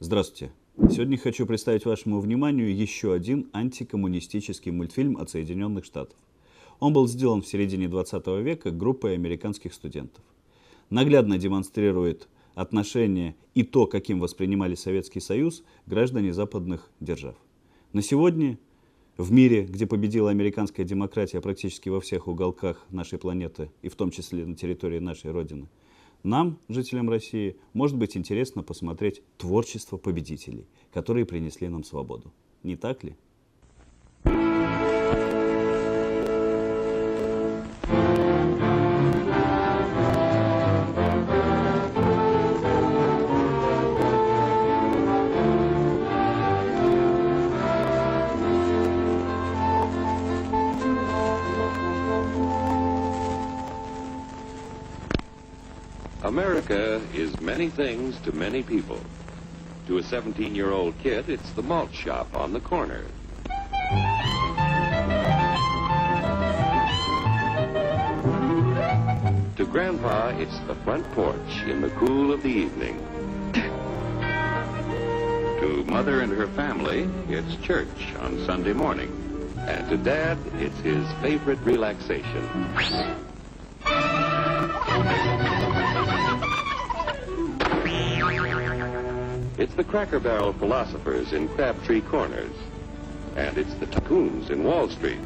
Здравствуйте. Сегодня хочу представить вашему вниманию еще один антикоммунистический мультфильм от Соединенных Штатов. Он был сделан в середине 20 века группой американских студентов. Наглядно демонстрирует отношение и то, каким воспринимали Советский Союз граждане западных держав. На сегодня в мире, где победила американская демократия практически во всех уголках нашей планеты, и в том числе на территории нашей Родины, нам, жителям России, может быть интересно посмотреть творчество победителей, которые принесли нам свободу. Не так ли? America is many things to many people. To a 17-year-old kid, it's the malt shop on the corner. To Grandpa, it's the front porch in the cool of the evening. To Mother and her family, it's church on Sunday morning. And to Dad, it's his favorite relaxation. It's the Cracker Barrel philosophers in Crabtree Corners. And it's the tycoons in Wall Street.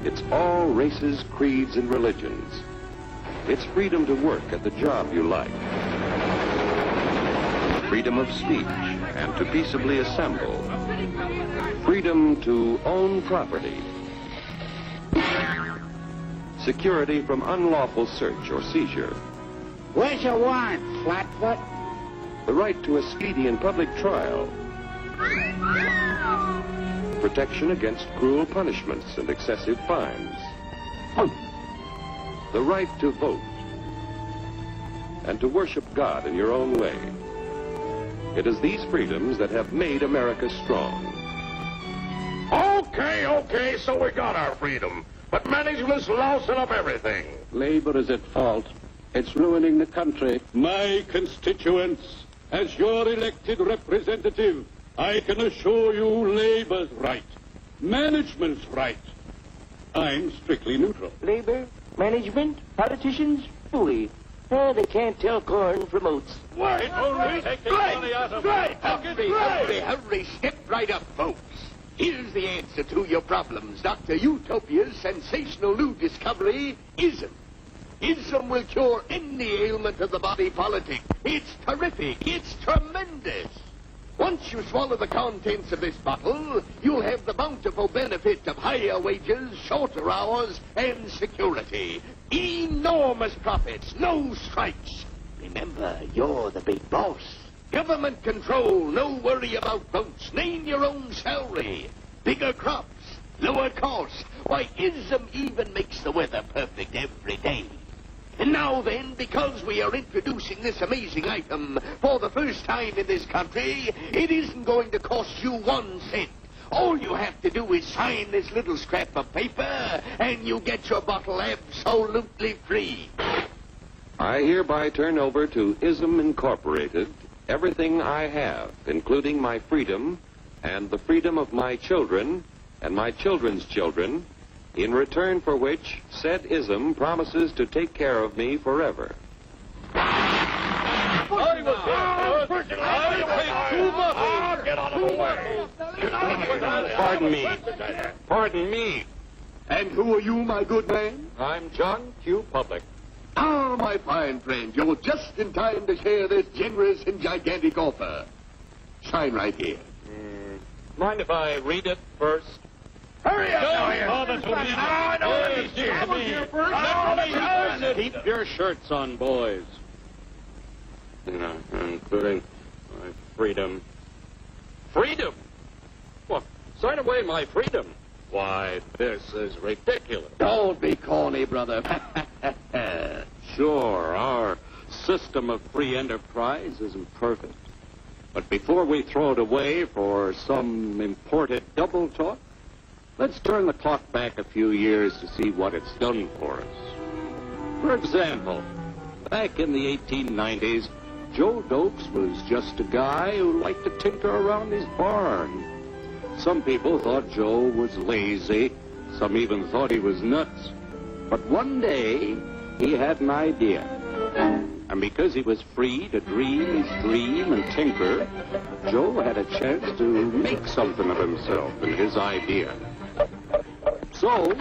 It's all races, creeds, and religions. It's freedom to work at the job you like. Freedom of speech and to peaceably assemble. Freedom to own property. Security from unlawful search or seizure. Where's your warrant, Flatfoot? The right to a speedy and public trial. Protection against cruel punishments and excessive fines. The right to vote. And to worship God in your own way. It is these freedoms that have made America strong. Okay, so we got our freedom. But management's lousing up everything. Labor is at fault. It's ruining the country. My constituents, as your elected representative, I can assure you Labor's right, management's right. I'm strictly neutral. Labor, management, politicians, fooey. They can't tell corn from oats. Wait, Take the money out of Right, Hurry, step right up, folks. Here's the answer to your problems. Dr. Utopia's sensational new discovery, ism. Ism will cure any ailment of the body politic. It's terrific. It's tremendous. Once you swallow the contents of this bottle, you'll have the bountiful benefit of higher wages, shorter hours, and security. Enormous profits, no strikes. Remember, you're the big boss. Government control, no worry about votes. Name your own salary. Bigger crops, lower costs. Why, ism even makes the weather perfect every day. And now then, because we are introducing this amazing item for the first time in this country, it isn't going to cost you 1 cent. All you have to do is sign this little scrap of paper, and you get your bottle absolutely free. I hereby turn over to ISM Incorporated everything I have, including my freedom and the freedom of my children and my children's children, in return for which said ISM promises to take care of me forever. Get out of the way. Pardon me. And who are you, my good man? I'm John Q. Public. Ah, my fine friend, you're just in time to share this generous and gigantic offer. Sign right here. Mind if I read it first? Hurry up, Keep your shirts on, boys. Including my freedom. Freedom? What? Sign away my freedom? Why, this is ridiculous. Don't be corny, brother. Sure, our system of free enterprise isn't perfect. But before we throw it away for some imported double talk, let's turn the clock back a few years to see what it's done for us. For example, back in the 1890s, Joe Dopes was just a guy who liked to tinker around his barn. Some people thought Joe was lazy. Some even thought he was nuts. But one day, he had an idea. And because he was free to dream his dream and tinker, Joe had a chance to make something of himself and his idea. So,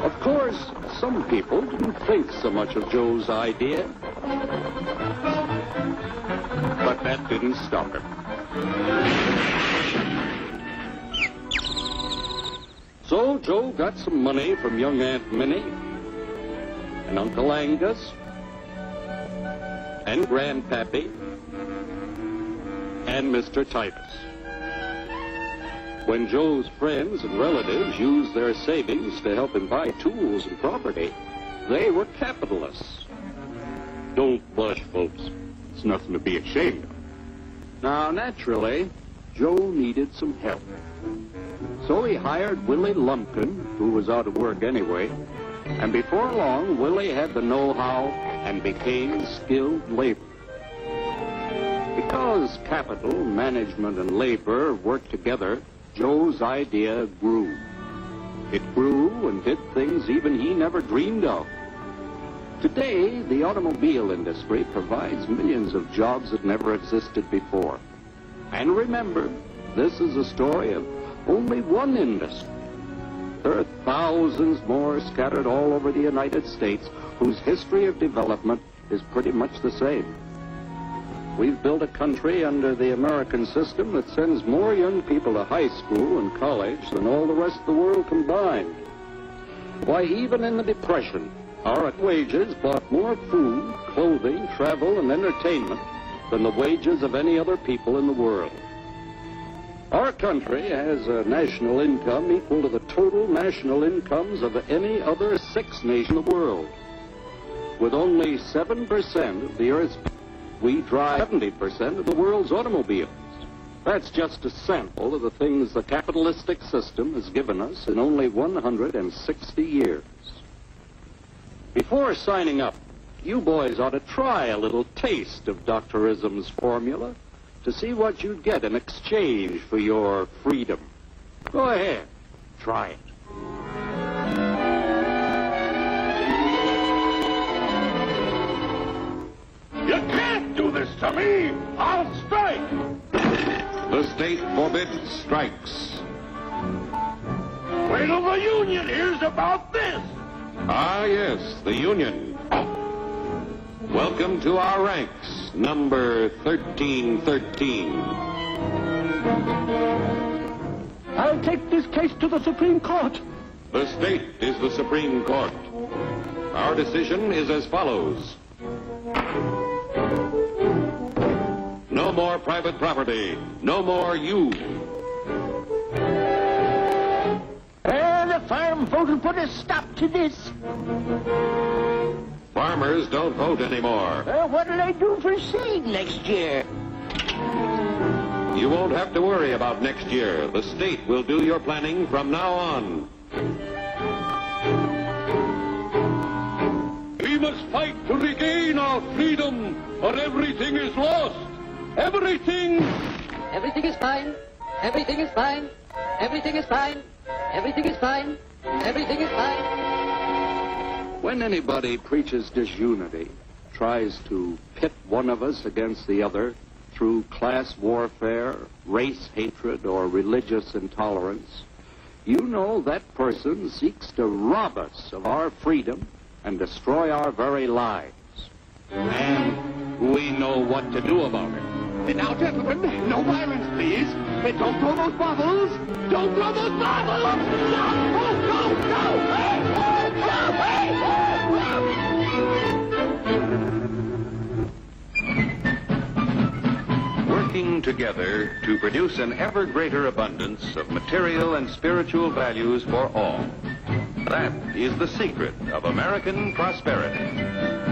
of course, some people didn't think so much of Joe's idea. But that didn't stop him. So Joe got some money from young Aunt Minnie and Uncle Angus and Grandpappy and Mr. Titus. When Joe's friends and relatives used their savings to help him buy tools and property, they were capitalists. Don't blush, folks. It's nothing to be ashamed of. Now, naturally, Joe needed some help. So he hired Willie Lumpkin, who was out of work anyway, and before long, Willie had the know-how and became skilled labor. Because capital, management, and labor worked together, Joe's idea grew. It grew and did things even he never dreamed of. Today, the automobile industry provides millions of jobs that never existed before. And remember, this is a story of only one industry. There are thousands more scattered all over the United States whose history of development is pretty much the same. We've built a country under the American system that sends more young people to high school and college than all the rest of the world combined. Why, even in the Depression, our wages bought more food, clothing, travel, and entertainment than the wages of any other people in the world. Our country has a national income equal to the total national incomes of any other 6 nations in the world. With only 7% of the Earth's, we drive 70% of the world's automobiles. That's just a sample of the things the capitalistic system has given us in only 160 years. Before signing up, you boys ought to try a little taste of Dr. Ism's formula to see what you'd get in exchange for your freedom. Go ahead, try it. You can't do this to me! I'll strike! The state forbids strikes. Wait till the union hears about this! Ah, yes, the Union. Welcome to our ranks, number 1313. I'll take this case to the Supreme Court. The state is the Supreme Court. Our decision is as follows. No more private property. No more you. The farm vote will put a stop to this. Farmers don't vote anymore. What'll I do for seed next year? You won't have to worry about next year. The state will do your planning from now on. We must fight to regain our freedom, or everything is lost. Everything! Everything is fine. Everything is fine. Everything is fine. Everything is fine. Everything is fine. When anybody preaches disunity, tries to pit one of us against the other through class warfare, race hatred, or religious intolerance, you know that person seeks to rob us of our freedom and destroy our very lives. And we know what to do about it. Now, gentlemen, no violence, please. Don't throw those bottles. Don't throw those bottles. No! Working together to produce an ever greater abundance of material and spiritual values for all. That is the secret of American prosperity.